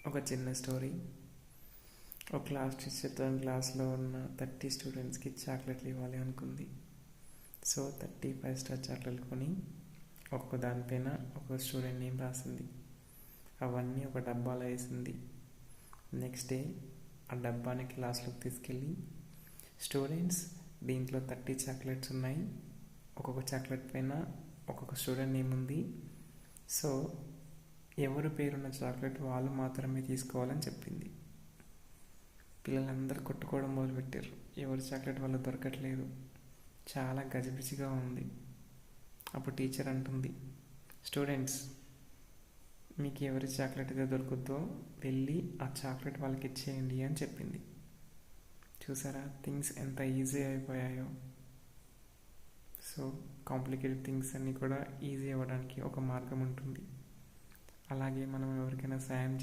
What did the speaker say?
ఒక చిన్న స్టోరీ. ఒక క్లాస్ టీచర్ తన క్లాస్లో ఉన్న 30 స్టూడెంట్స్కి చాక్లెట్లు ఇవ్వాలి అనుకుంది. సో 30 5-స్టార్ చాక్లెట్లు కొని ఒక్కొక్క దానిపైన ఒక్కొక్క స్టూడెంట్ నేమ్ రాసింది. అవన్నీ ఒక డబ్బాలో వేసింది. నెక్స్ట్ డే ఆ డబ్బాని క్లాస్లోకి తీసుకెళ్ళి, స్టూడెంట్స్ దీంట్లో 30 చాక్లెట్స్ ఉన్నాయి, ఒక్కొక్క చాక్లెట్ పైన ఒక్కొక్క స్టూడెంట్ నేమ్ ఉంది. సో ఎవరి పేరున్న చాక్లెట్ వాళ్ళు మాత్రమే తీసుకోవాలని చెప్పింది. పిల్లలందరూ కొట్టుకోవడం మొదలుపెట్టారు. ఎవరి చాక్లెట్ వాళ్ళు దొరకట్లేదు. చాలా గజిబిజిగా ఉంది. అప్పుడు టీచర్ అంటుంది, స్టూడెంట్స్ మీకు ఎవరి చాక్లెట్ అయితే దొరుకుద్దో వెళ్ళి ఆ చాక్లెట్ వాళ్ళకి ఇచ్చేయండి అని చెప్పింది. చూసారా థింగ్స్ ఎంత ఈజీ అయిపోయాయో. సో కాంప్లికేటెడ్ థింగ్స్ అన్నీ కూడా ఈజీ అవ్వడానికి ఒక మార్గం ఉంటుంది. అలాగే మనం ఎవరికైనా సాయం